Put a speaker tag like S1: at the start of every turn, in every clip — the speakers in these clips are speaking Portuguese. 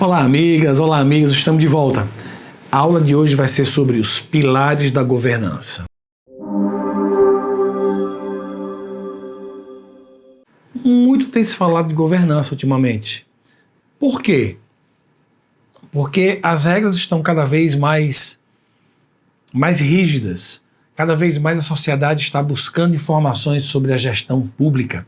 S1: Olá, amigas, olá, amigos, estamos de volta. A aula de hoje vai ser sobre os pilares da governança. Muito tem se falado de governança ultimamente. Por quê? Porque as regras estão cada vez mais rígidas. Cada vez mais a sociedade está buscando informações sobre a gestão pública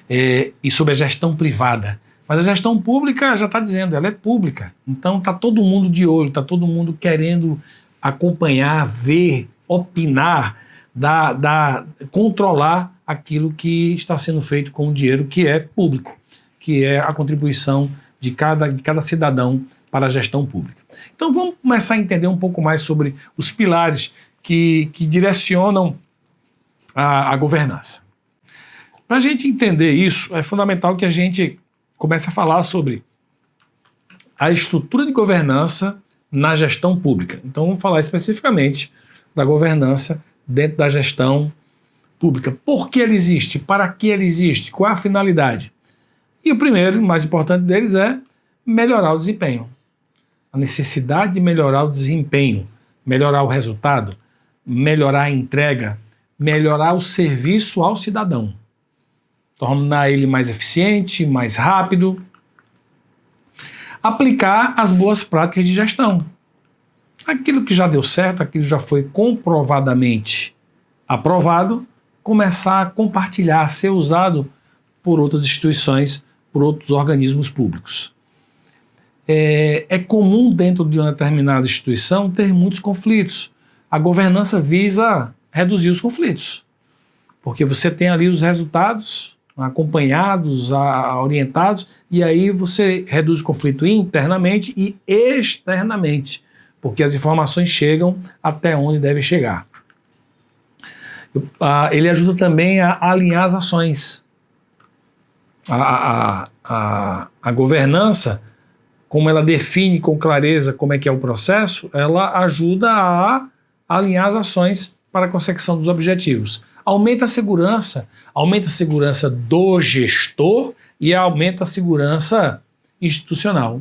S1: e sobre a gestão privada. Mas a gestão pública já está dizendo, ela é pública. Então está todo mundo de olho, está todo mundo querendo acompanhar, ver, opinar, controlar aquilo que está sendo feito com o dinheiro que é público, que é a contribuição de cada cidadão para a gestão pública. Então vamos começar a entender um pouco mais sobre os pilares que direcionam a governança. Para a gente entender isso, é fundamental que a gente comece a falar sobre a estrutura de governança na gestão pública. Então vamos falar especificamente da governança dentro da gestão pública. Por que ela existe? Para que ela existe? Qual é a finalidade? E o primeiro, mais importante deles, é melhorar o desempenho. A necessidade de melhorar o desempenho, melhorar o resultado, melhorar a entrega, melhorar o serviço ao cidadão. Tornar ele mais eficiente, mais rápido. Aplicar as boas práticas de gestão. Aquilo que já deu certo, aquilo que já foi comprovadamente aprovado, começar a compartilhar, a ser usado por outras instituições, por outros organismos públicos. É comum dentro de uma determinada instituição ter muitos conflitos. A governança visa reduzir os conflitos, porque você tem ali os resultados acompanhados, orientados, e aí você reduz o conflito internamente e externamente, porque as informações chegam até onde devem chegar. Ele ajuda também a alinhar as ações. A governança, como ela define com clareza como é que é o processo, ela ajuda a alinhar as ações para a consecução dos objetivos. Aumenta a segurança do gestor e aumenta a segurança institucional,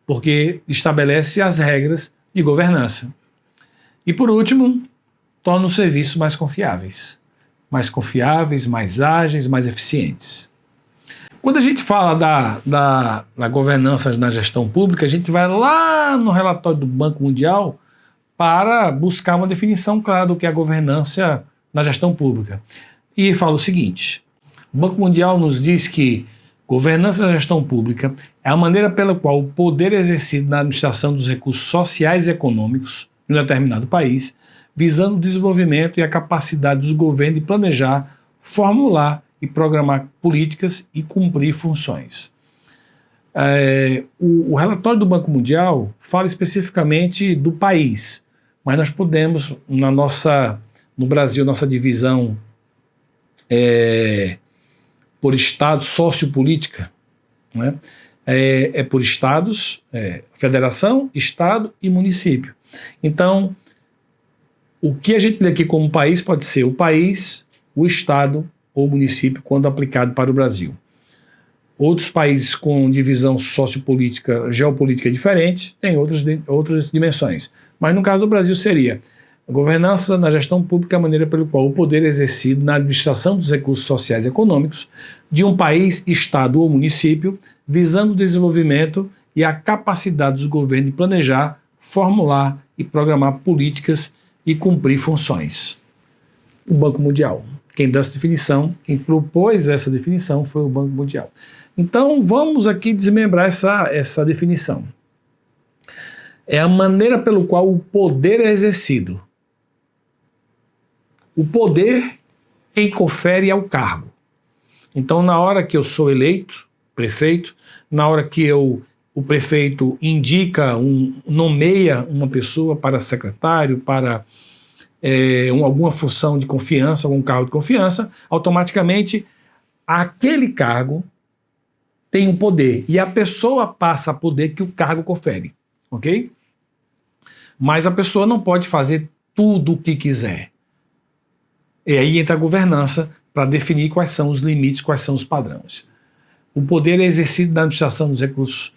S1: porque estabelece as regras de governança. E por último, torna os serviços mais confiáveis, mais ágeis, mais eficientes. Quando a gente fala da governança na gestão pública, a gente vai lá no relatório do Banco Mundial para buscar uma definição clara do que é a governança na gestão pública. E fala o seguinte: o Banco Mundial nos diz que governança na gestão pública é a maneira pela qual o poder é exercido na administração dos recursos sociais e econômicos de um determinado país, visando o desenvolvimento e a capacidade dos governos de planejar, formular e programar políticas e cumprir funções. O relatório do Banco Mundial fala especificamente do país, mas nós podemos, no Brasil, nossa divisão por estado sociopolítica, né? Por estados, federação, estado e município. Então, o que a gente lê aqui como país pode ser o país, o estado ou município, quando aplicado para o Brasil. Outros países com divisão sociopolítica, geopolítica diferente, têm outras dimensões. Mas no caso do Brasil seria a governança na gestão pública é a maneira pela qual o poder é exercido na administração dos recursos sociais e econômicos de um país, estado ou município, visando o desenvolvimento e a capacidade dos governos de planejar, formular e programar políticas e cumprir funções. O Banco Mundial. Quem deu essa definição, quem propôs essa definição foi o Banco Mundial. Então vamos aqui desmembrar essa definição. É a maneira pelo qual o poder é exercido. O poder, quem confere é o cargo. Então, na hora que eu sou eleito, prefeito, na hora que o prefeito indica, nomeia uma pessoa para secretário, para alguma função de confiança, algum cargo de confiança, automaticamente aquele cargo tem um poder e a pessoa passa a poder que o cargo confere, ok? Mas a pessoa não pode fazer tudo o que quiser. E aí entra a governança para definir quais são os limites, quais são os padrões. O poder é exercido na administração dos recursos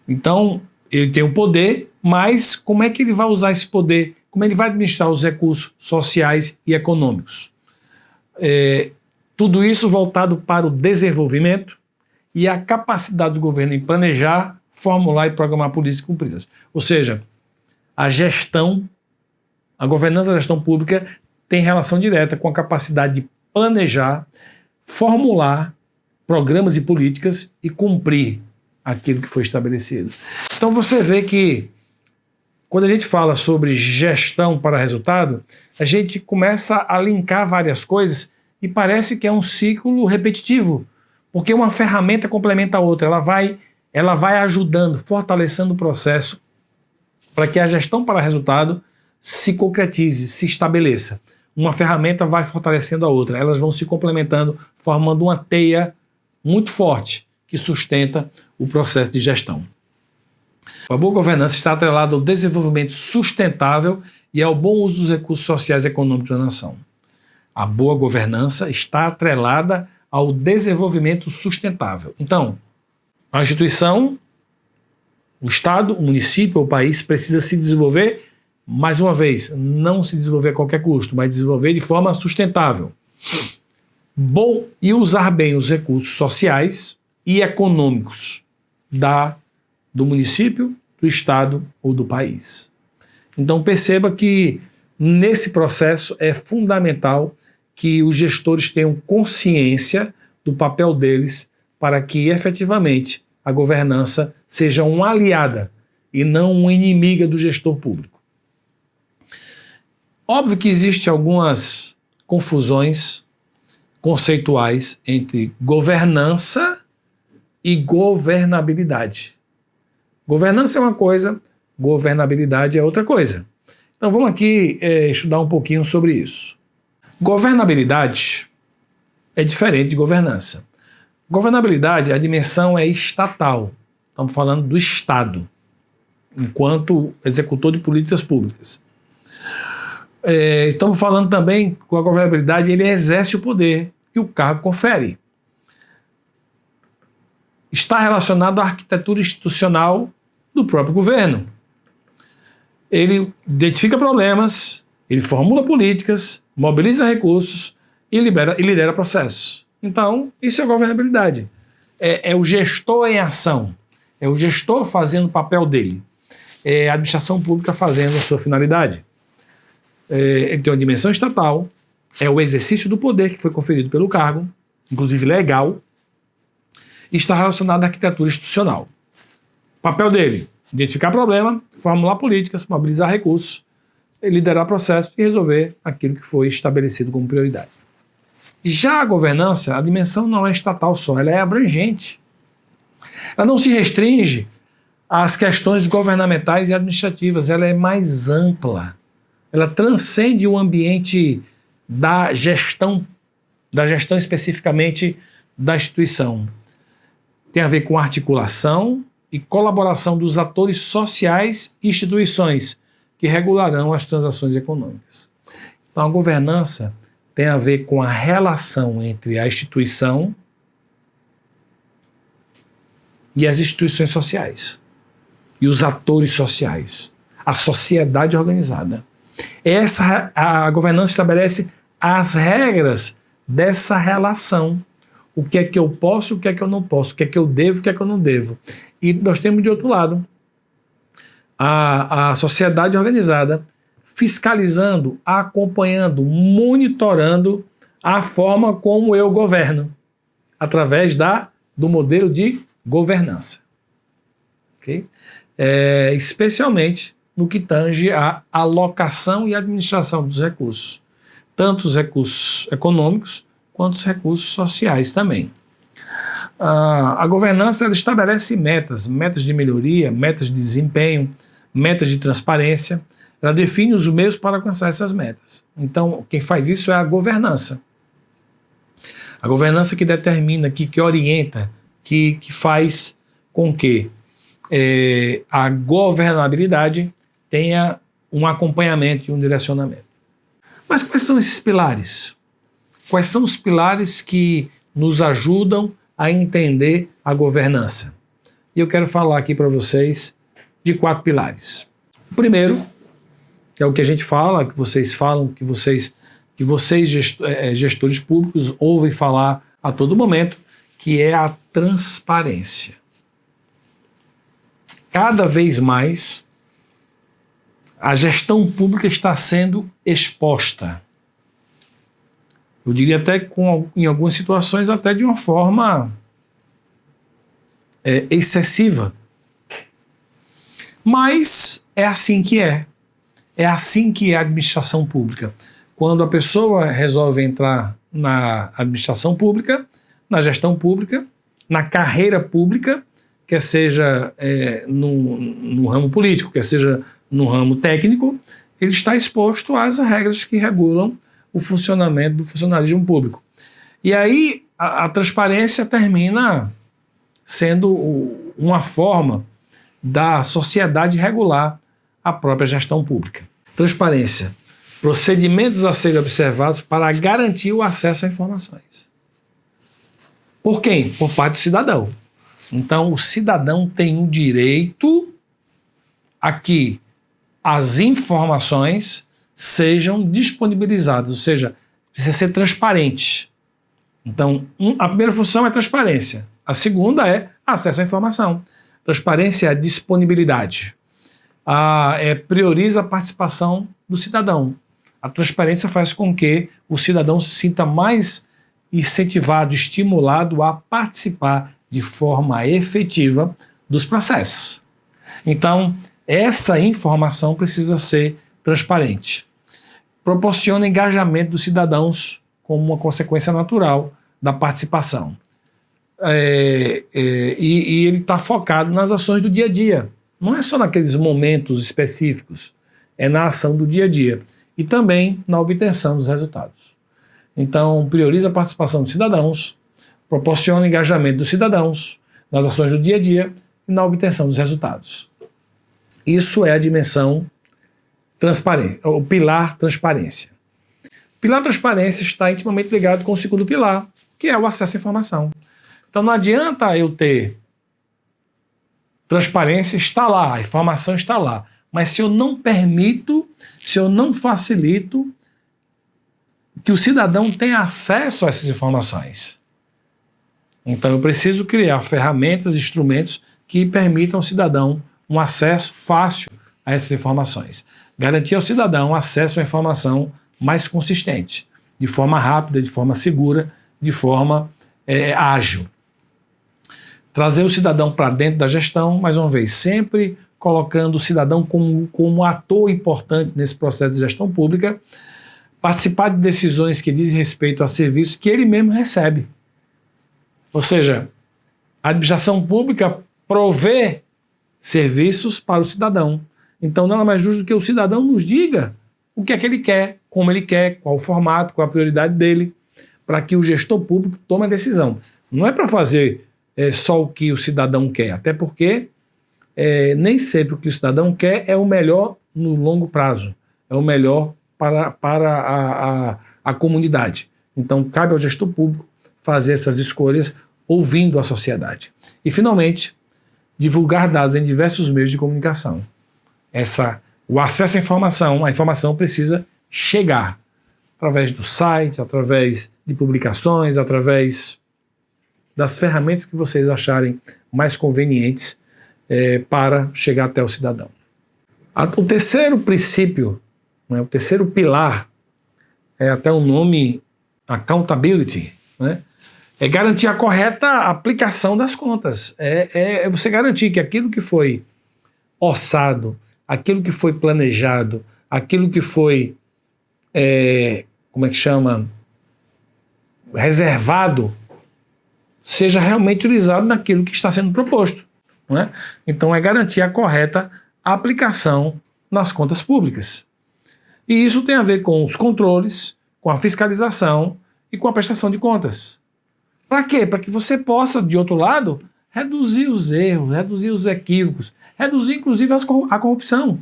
S1: Então, ele tem o poder, mas como é que ele vai usar esse poder? Como ele vai administrar os recursos sociais e econômicos? Tudo isso voltado para o desenvolvimento e a capacidade do governo em planejar, formular e programar políticas cumpridas. Ou seja, a governança da gestão pública tem relação direta com a capacidade de planejar, formular programas e políticas e cumprir aquilo que foi estabelecido. Então você vê que quando a gente fala sobre gestão para resultado, a gente começa a linkar várias coisas e parece que é um ciclo repetitivo, porque uma ferramenta complementa a outra, ela vai ajudando, fortalecendo o processo para que a gestão para resultado se concretize, se estabeleça. Uma ferramenta vai fortalecendo a outra, elas vão se complementando, formando uma teia muito forte que sustenta o processo de gestão. A boa governança está atrelada ao desenvolvimento sustentável e ao bom uso dos recursos sociais e econômicos da nação. A boa governança está atrelada ao desenvolvimento sustentável. Então, a instituição, o Estado, o município, o país precisa se desenvolver, mais uma vez, não se desenvolver a qualquer custo, mas desenvolver de forma sustentável. Bom, e usar bem os recursos sociais e econômicos do município, do Estado ou do país. Então perceba que nesse processo é fundamental que os gestores tenham consciência do papel deles para que efetivamente a governança seja uma aliada e não uma inimiga do gestor público. Óbvio que existem algumas confusões conceituais entre governança e governabilidade. Governança é uma coisa, governabilidade é outra coisa. Então vamos aqui estudar um pouquinho sobre isso. Governabilidade é diferente de governança. Governabilidade, a dimensão é estatal. Estamos falando do Estado, enquanto executor de políticas públicas. Estamos falando também com a governabilidade, ele exerce o poder que o cargo confere. Está relacionado à arquitetura institucional do próprio governo. Ele identifica problemas, ele formula políticas, mobiliza recursos e lidera processos. Então, isso é governabilidade. É o gestor em ação, é o gestor fazendo o papel dele, é a administração pública fazendo a sua finalidade. Ele tem uma dimensão estatal, é o exercício do poder que foi conferido pelo cargo, inclusive legal, e está relacionado à arquitetura institucional. O papel dele, identificar problema, formular políticas, mobilizar recursos, liderar processos e resolver aquilo que foi estabelecido como prioridade. Já a governança, a dimensão não é estatal só, ela é abrangente. Ela não se restringe às questões governamentais e administrativas, ela é mais ampla. Ela transcende o ambiente da gestão especificamente da instituição. Tem a ver com articulação e colaboração dos atores sociais e instituições que regularão as transações econômicas. Então a governança tem a ver com a relação entre a instituição e as instituições sociais, e os atores sociais, a sociedade organizada. A governança estabelece as regras dessa relação. O que é que eu posso, o que é que eu não posso, o que é que eu devo, o que é que eu não devo. E nós temos de outro lado a sociedade organizada fiscalizando, acompanhando, monitorando a forma como eu governo, através do modelo de governança. Okay? Especialmente no que tange à alocação e administração dos recursos, tanto os recursos econômicos quanto os recursos sociais também. A governança ela estabelece metas de melhoria, metas de desempenho, metas de transparência. Ela define os meios para alcançar essas metas. Então, quem faz isso é a governança. A governança que determina, que orienta, que faz com que a governabilidade tenha um acompanhamento e um direcionamento. Mas quais são esses pilares? Quais são os pilares que nos ajudam a entender a governança? e eu quero falar aqui para vocês de 4 pilares. O primeiro, que é o que a gente fala, que vocês falam, que vocês gestores públicos ouvem falar a todo momento, que é a transparência. Cada vez mais a gestão pública está sendo exposta. Eu diria até em algumas situações até de uma forma excessiva. Mas é assim que é. É assim que é a administração pública. Quando a pessoa resolve entrar na administração pública, na gestão pública, na carreira pública, quer seja no ramo político, quer seja no ramo técnico, ele está exposto às regras que regulam o funcionamento do funcionalismo público. E aí a transparência termina sendo uma forma da sociedade regular a própria gestão pública. Transparência. Procedimentos a serem observados para garantir o acesso a informações. Por quem? Por parte do cidadão. Então, o cidadão tem o direito a que as informações sejam disponibilizadas, ou seja, precisa ser transparente. Então, a primeira função é transparência. A segunda é acesso à informação. Transparência é a disponibilidade. Prioriza a participação do cidadão. A transparência faz com que o cidadão se sinta mais incentivado, estimulado a participar de forma efetiva dos processos. Então, essa informação precisa ser transparente. Proporciona engajamento dos cidadãos como uma consequência natural da participação. E ele está focado nas ações do dia a dia. Não é só naqueles momentos específicos, é na ação do dia a dia. E também na obtenção dos resultados. Então, prioriza a participação dos cidadãos, proporciona engajamento dos cidadãos nas ações do dia a dia e na obtenção dos resultados. Isso é a dimensão transparência, o pilar transparência. O pilar transparência está intimamente ligado com o segundo pilar, que é o acesso à informação. Então não adianta eu ter transparência, está lá, a informação está lá, mas se eu não permito, se eu não facilito que o cidadão tenha acesso a essas informações. Então eu preciso criar ferramentas, instrumentos que permitam ao cidadão um acesso fácil a essas informações. Garantir ao cidadão acesso à informação mais consistente, de forma rápida, de forma segura, de forma ágil. Trazer o cidadão para dentro da gestão, mais uma vez, sempre colocando o cidadão como ator importante nesse processo de gestão pública, participar de decisões que dizem respeito a serviços que ele mesmo recebe. Ou seja, a administração pública provê serviços para o cidadão. Então, nada mais justo do que o cidadão nos diga o que é que ele quer, como ele quer, qual o formato, qual a prioridade dele, para que o gestor público tome a decisão. Não é para fazer só o que o cidadão quer, até porque nem sempre o que o cidadão quer é o melhor no longo prazo, é o melhor para a comunidade. Então, cabe ao gestor público fazer essas escolhas ouvindo a sociedade. E, finalmente, divulgar dados em diversos meios de comunicação. O acesso à informação, a informação precisa chegar através do site, através de publicações, através das ferramentas que vocês acharem mais convenientes para chegar até o cidadão. O terceiro princípio, o terceiro pilar, é até o nome accountability, né? É garantir a correta aplicação das contas. É você garantir que aquilo que foi orçado, aquilo que foi planejado, aquilo que foi, reservado, seja realmente utilizado naquilo que está sendo proposto. Não é? Então é garantir a correta aplicação nas contas públicas. E isso tem a ver com os controles, com a fiscalização e com a prestação de contas. Para quê? Para que você possa, de outro lado, reduzir os erros, reduzir os equívocos, reduzir inclusive a corrupção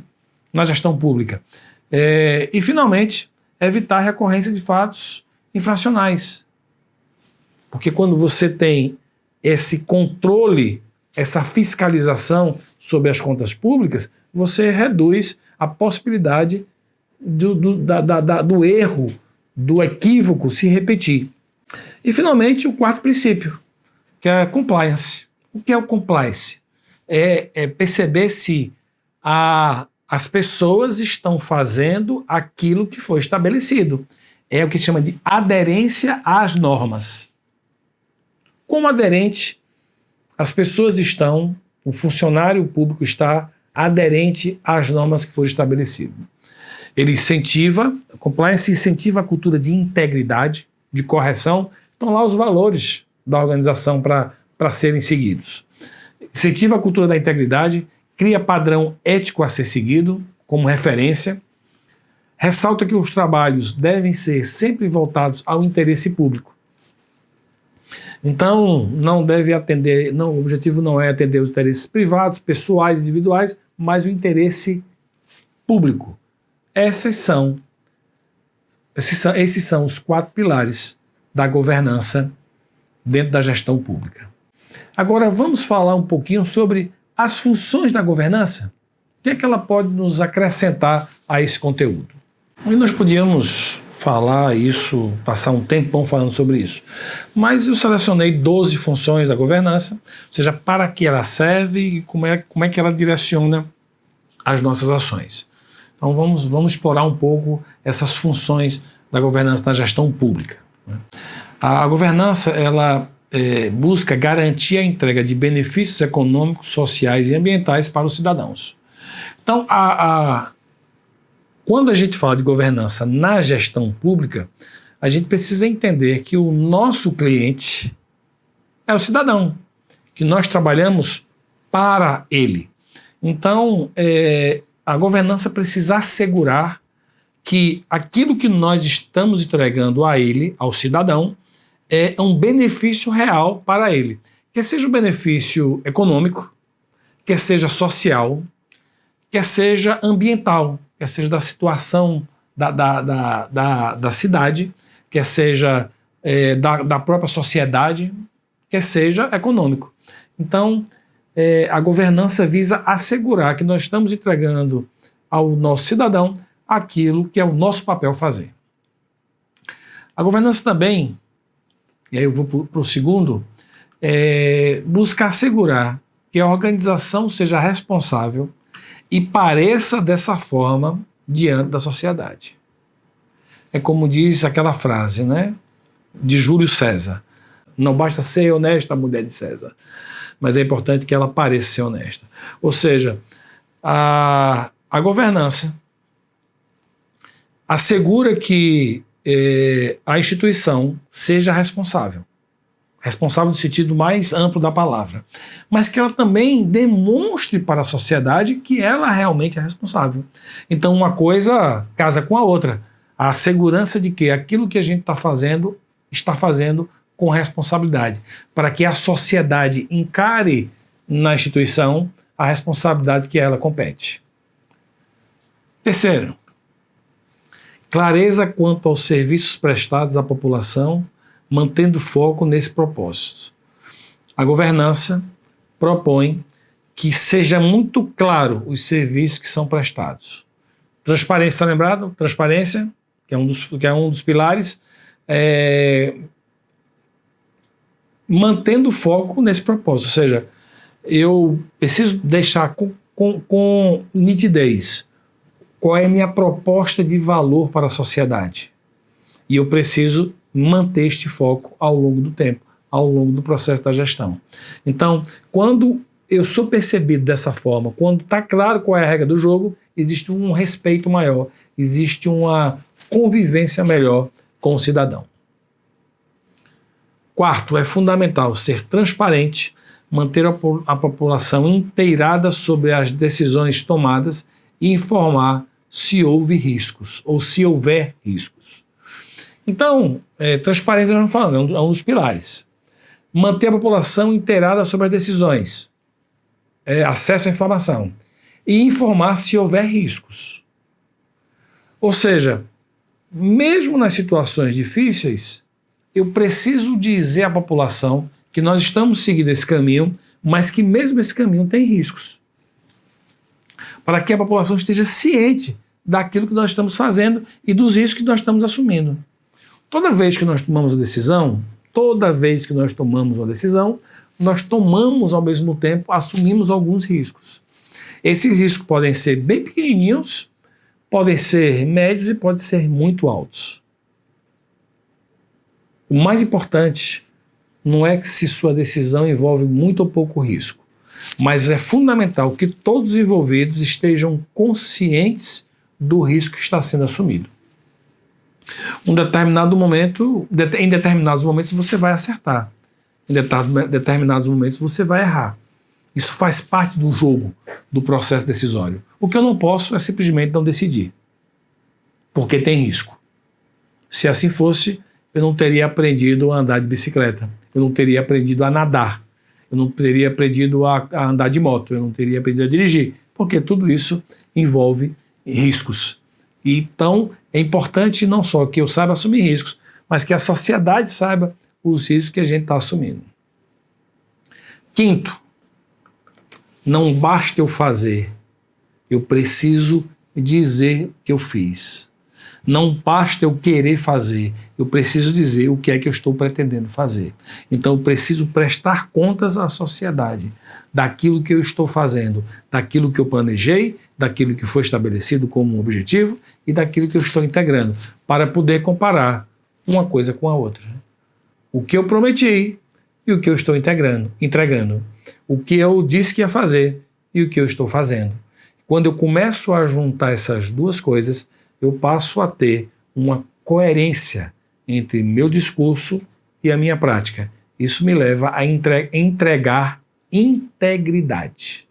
S1: na gestão pública. E, finalmente, evitar a recorrência de fatos infracionais. Porque quando você tem esse controle essa fiscalização sobre as contas públicas, você reduz a possibilidade do erro, do equívoco se repetir. E, finalmente, o quarto princípio, que é compliance. O que é o compliance? É perceber se as pessoas estão fazendo aquilo que foi estabelecido. É o que chama de aderência às normas. Como aderente, as pessoas estão, o funcionário público está aderente às normas que foram estabelecidas. Ele incentiva, a compliance incentiva a cultura de integridade, de correção. Estão lá os valores da organização para serem seguidos. Incentiva a cultura da integridade, cria padrão ético a ser seguido como referência, ressalta que os trabalhos devem ser sempre voltados ao interesse público. Então, o objetivo não é atender os interesses privados, pessoais, individuais, mas o interesse público. Esses são os 4 pilares da governança dentro da gestão pública. Agora vamos falar um pouquinho sobre as funções da governança. O que é que ela pode nos acrescentar a esse conteúdo? E nós podíamos falar isso, passar um tempão falando sobre isso. Mas eu selecionei 12 funções da governança, ou seja, para que ela serve e como é que ela direciona as nossas ações. Então vamos explorar um pouco essas funções da governança na gestão pública. A governança, ela busca garantir a entrega de benefícios econômicos, sociais e ambientais para os cidadãos. Então, quando a gente fala de governança na gestão pública, a gente precisa entender que o nosso cliente é o cidadão, que nós trabalhamos para ele. Então, a governança precisa assegurar que aquilo que nós estamos entregando a ele, ao cidadão, é um benefício real para ele. Quer seja um benefício econômico, quer seja social, quer seja ambiental, quer seja da situação da cidade, quer seja da própria sociedade, quer seja econômico. Então, a governança visa assegurar que nós estamos entregando ao nosso cidadão aquilo que é o nosso papel fazer. A governança também, e aí eu vou para o segundo, busca assegurar que a organização seja responsável e pareça dessa forma diante da sociedade. É como diz aquela frase, né, de Júlio César: não basta ser honesta a mulher de César, mas é importante que ela pareça ser honesta. Ou seja, a governança assegura que a instituição seja responsável no sentido mais amplo da palavra, mas que ela também demonstre para a sociedade que ela realmente é responsável. Então uma coisa casa com a outra, a segurança de que aquilo que a gente está fazendo com responsabilidade, para que a sociedade encare na instituição a responsabilidade que ela compete. Terceiro, clareza quanto aos serviços prestados à população, mantendo foco nesse propósito. A governança propõe que seja muito claro os serviços que são prestados. Transparência, está lembrado? Transparência, que é um dos pilares, mantendo foco nesse propósito. Ou seja, eu preciso deixar com nitidez qual é a minha proposta de valor para a sociedade. E eu preciso manter este foco ao longo do tempo, ao longo do processo da gestão. Então, quando eu sou percebido dessa forma, quando está claro qual é a regra do jogo, existe um respeito maior, existe uma convivência melhor com o cidadão. Quarto, é fundamental ser transparente, manter a população inteirada sobre as decisões tomadas e informar se houve riscos ou se houver riscos. Então, transparência, nós estamos falando, é um dos pilares. Manter a população inteirada sobre as decisões, acesso à informação e informar se houver riscos. Ou seja, mesmo nas situações difíceis, eu preciso dizer à população que nós estamos seguindo esse caminho, mas que mesmo esse caminho tem riscos. Para que a população esteja ciente daquilo que nós estamos fazendo e dos riscos que nós estamos assumindo. Toda vez que nós tomamos uma decisão, nós tomamos ao mesmo tempo, assumimos alguns riscos. Esses riscos podem ser bem pequenininhos, podem ser médios e podem ser muito altos. O mais importante não é que se sua decisão envolve muito ou pouco risco, mas é fundamental que todos os envolvidos estejam conscientes do risco que está sendo assumido. Em determinados momentos você vai acertar, em determinados momentos você vai errar. Isso faz parte do jogo, do processo decisório. O que eu não posso é simplesmente não decidir, porque tem risco. Se assim fosse, eu não teria aprendido a andar de bicicleta, eu não teria aprendido a nadar, eu não teria aprendido a andar de moto, eu não teria aprendido a dirigir, porque tudo isso envolve riscos. Então, é importante não só que eu saiba assumir riscos, mas que a sociedade saiba os riscos que a gente está assumindo. Quinto, não basta eu fazer, eu preciso dizer que eu fiz. Não basta eu querer fazer, eu preciso dizer o que é que eu estou pretendendo fazer. Então eu preciso prestar contas à sociedade daquilo que eu estou fazendo, daquilo que eu planejei, daquilo que foi estabelecido como um objetivo e daquilo que eu estou integrando, para poder comparar uma coisa com a outra. O que eu prometi e o que eu estou entregando. O que eu disse que ia fazer e o que eu estou fazendo. Quando eu começo a juntar essas duas coisas, eu passo a ter uma coerência entre meu discurso e a minha prática. Isso me leva a entregar integridade.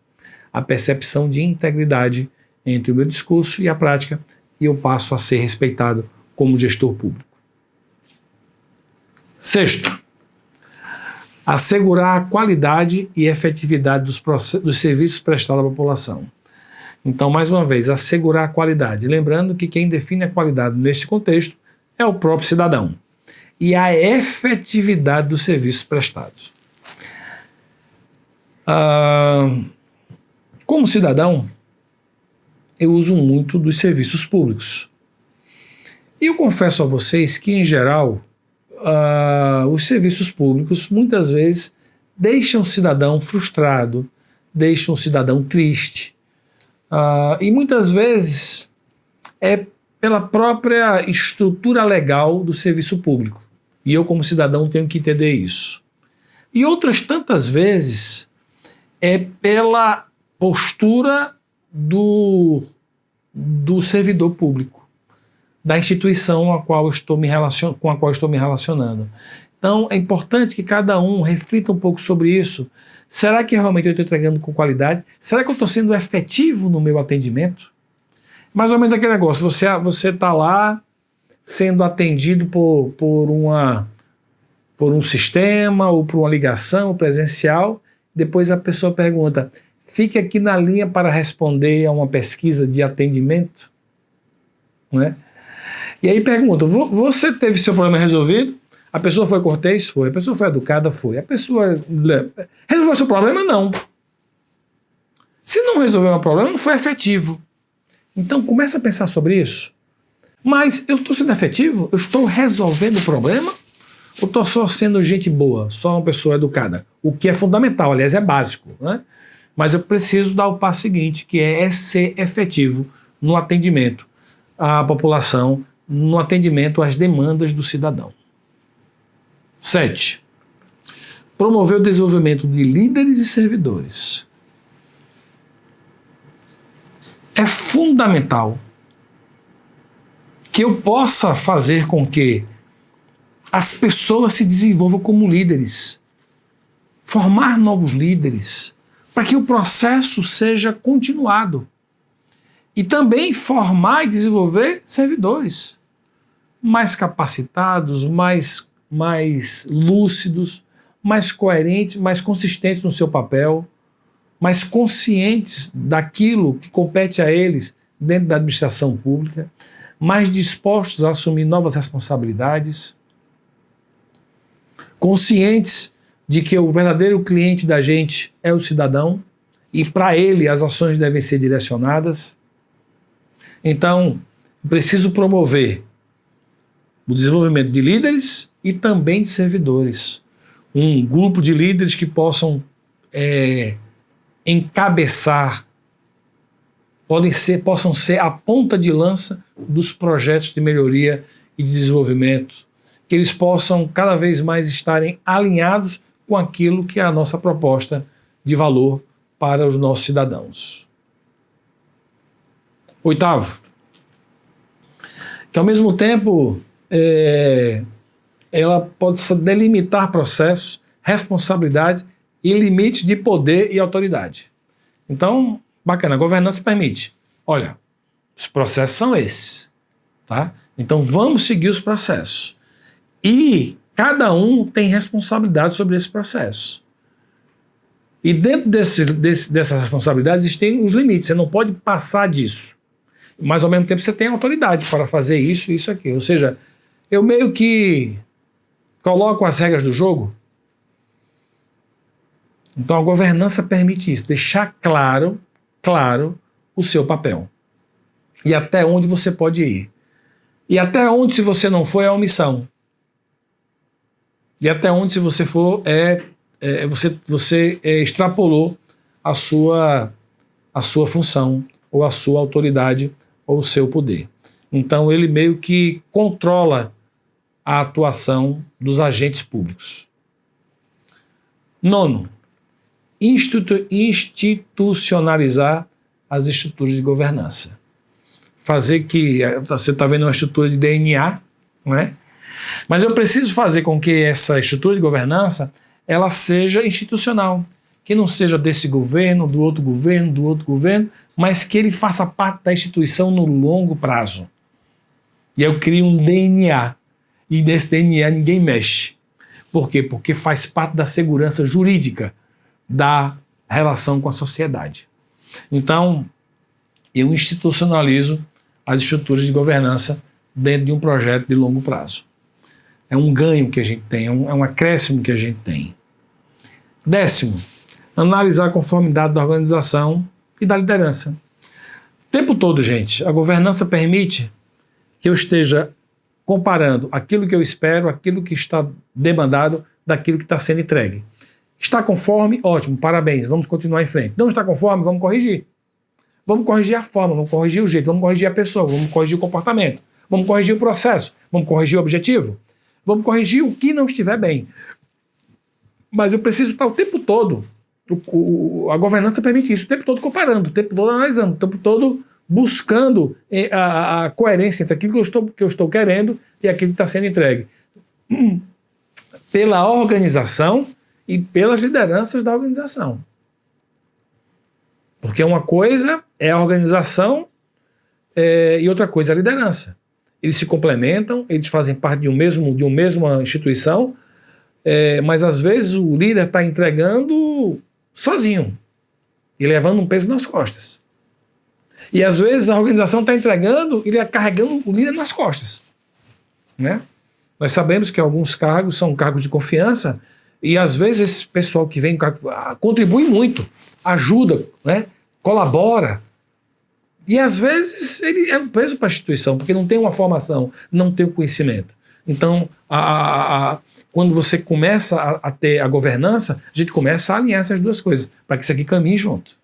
S1: A percepção de integridade entre o meu discurso e a prática, e eu passo a ser respeitado como gestor público. Sexto, assegurar a qualidade e efetividade dos serviços prestados à população. Então, mais uma vez, assegurar a qualidade. Lembrando que quem define a qualidade neste contexto é o próprio cidadão. E a efetividade dos serviços prestados. Como cidadão, eu uso muito dos serviços públicos. E eu confesso a vocês que, em geral, os serviços públicos muitas vezes deixam o cidadão frustrado, deixam o cidadão triste. E muitas vezes é pela própria estrutura legal do serviço público. E eu, como cidadão, tenho que entender isso. E outras tantas vezes é pela postura do servidor público, da instituição com a qual estou me relacionando. Então, é importante que cada um reflita um pouco sobre isso. Será que realmente eu estou entregando com qualidade? Será que eu estou sendo efetivo no meu atendimento? Mais ou menos aquele negócio, você está lá sendo atendido por um sistema ou por uma ligação presencial, depois a pessoa pergunta, fique aqui na linha para responder a uma pesquisa de atendimento, né? E aí pergunta, você teve seu problema resolvido? A pessoa foi cortês? Foi. A pessoa foi educada? Foi. A pessoa resolveu seu problema? Não. Se não resolveu o problema, não foi efetivo. Então, começa a pensar sobre isso. Mas eu estou sendo efetivo? Eu estou resolvendo o problema? Ou estou só sendo gente boa, só uma pessoa educada? O que é fundamental, aliás, é básico, né? Mas eu preciso dar o passo seguinte, que é ser efetivo no atendimento à população, no atendimento às demandas do cidadão. 7. Promover o desenvolvimento de líderes e servidores. É fundamental que eu possa fazer com que as pessoas se desenvolvam como líderes, formar novos líderes, para que o processo seja continuado. E também formar e desenvolver servidores mais capacitados, mais lúcidos, mais coerentes, mais consistentes no seu papel, mais conscientes daquilo que compete a eles dentro da administração pública, mais dispostos a assumir novas responsabilidades, conscientes de que o verdadeiro cliente da gente é o cidadão e para ele as ações devem ser direcionadas. Então, preciso promover o desenvolvimento de líderes e também de servidores. Um grupo de líderes que possam encabeçar, possam ser a ponta de lança dos projetos de melhoria e de desenvolvimento, que eles possam cada vez mais estarem alinhados com aquilo que é a nossa proposta de valor para os nossos cidadãos. Oitavo, que ao mesmo tempo ela pode delimitar processos, responsabilidades e limites de poder e autoridade. Então, bacana, a governança permite, olha, os processos são esses, tá? Então vamos seguir os processos. E cada um tem responsabilidade sobre esse processo. E dentro dessas responsabilidades existem os limites, você não pode passar disso. Mas ao mesmo tempo você tem autoridade para fazer isso e isso aqui. Ou seja, eu meio que coloco as regras do jogo. Então a governança permite isso, deixar claro o seu papel. E até onde você pode ir. E até onde, se você não for, é omissão. E até onde, se você for, você extrapolou a sua função, ou a sua autoridade, ou o seu poder. Então ele meio que controla a atuação dos agentes públicos. Nono, institucionalizar as estruturas de governança. Fazer que, você está vendo uma estrutura de DNA, não é? Mas eu preciso fazer com que essa estrutura de governança ela seja institucional, que não seja desse governo, do outro governo, mas que ele faça parte da instituição no longo prazo. E eu crio um DNA, e nesse DNA ninguém mexe. Por quê? Porque faz parte da segurança jurídica da relação com a sociedade. Então, eu institucionalizo as estruturas de governança dentro de um projeto de longo prazo. É um ganho que a gente tem, é um acréscimo que a gente tem. 10º, analisar a conformidade da organização e da liderança. O tempo todo, gente, a governança permite que eu esteja comparando aquilo que eu espero, aquilo que está demandado, daquilo que está sendo entregue. Está conforme? Ótimo, parabéns, vamos continuar em frente. Não está conforme? Vamos corrigir. Vamos corrigir a forma, vamos corrigir o jeito, vamos corrigir a pessoa, vamos corrigir o comportamento, vamos corrigir o processo, vamos corrigir o objetivo, vamos corrigir o que não estiver bem. Mas eu preciso estar o tempo todo, a governança permite isso, o tempo todo comparando, o tempo todo analisando, o tempo todo buscando a coerência entre aquilo que eu estou querendo e aquilo que está sendo entregue. Pela organização e pelas lideranças da organização. Porque uma coisa é a organização e outra coisa é a liderança. Eles se complementam, eles fazem parte de uma mesma instituição, mas às vezes o líder está entregando sozinho e levando um peso nas costas. E às vezes a organização está entregando e ele carregando o líder nas costas. Né? Nós sabemos que alguns cargos são cargos de confiança e às vezes esse pessoal que vem contribui muito, ajuda, né? Colabora. E às vezes ele é um peso para a instituição, porque não tem uma formação, não tem o conhecimento. Então, quando você começa a ter a governança, a gente começa a alinhar essas duas coisas, para que isso aqui caminhe junto.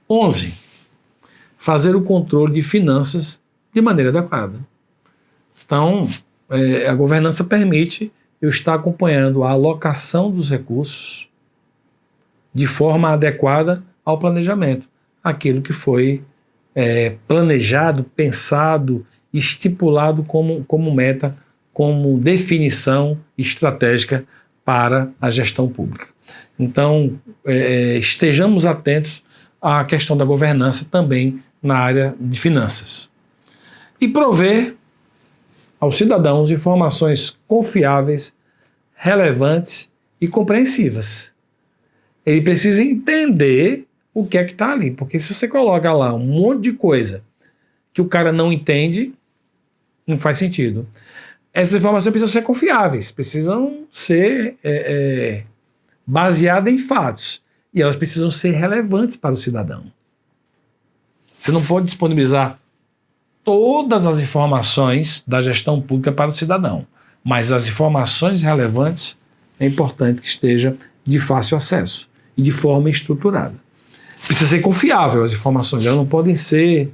S1: 11. Fazer o controle de finanças de maneira adequada. Então, a governança permite eu estar acompanhando a alocação dos recursos de forma adequada ao planejamento. Aquilo que foi planejado, pensado, estipulado como meta, como definição estratégica para a gestão pública. Então, estejamos atentos à questão da governança também na área de finanças. E prover aos cidadãos informações confiáveis, relevantes e compreensivas. Ele precisa entender o que é que está ali, porque se você coloca lá um monte de coisa que o cara não entende, não faz sentido. Essas informações precisam ser confiáveis, precisam ser baseadas em fatos. E elas precisam ser relevantes para o cidadão. Você não pode disponibilizar todas as informações da gestão pública para o cidadão, mas as informações relevantes é importante que esteja de fácil acesso e de forma estruturada. Precisa ser confiável as informações, elas não podem ser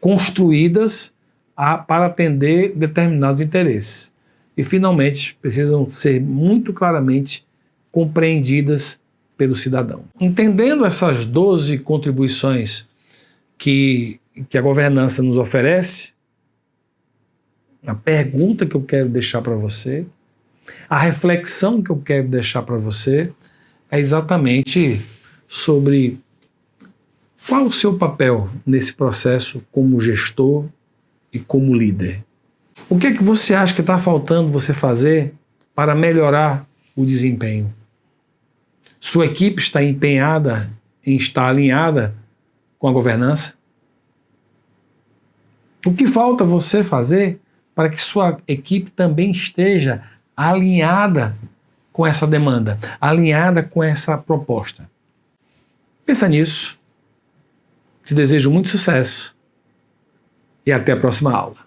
S1: construídas para atender determinados interesses. E, finalmente, precisam ser muito claramente compreendidas pelo cidadão. Entendendo essas 12 contribuições que a governança nos oferece, a pergunta que eu quero deixar para você, a reflexão que eu quero deixar para você é exatamente sobre qual o seu papel nesse processo como gestor e como líder. O que é que você acha que está faltando você fazer para melhorar o desempenho? Sua equipe está empenhada em estar alinhada com a governança? O que falta você fazer para que sua equipe também esteja alinhada com essa demanda, alinhada com essa proposta? Pensa nisso. Te desejo muito sucesso e até a próxima aula.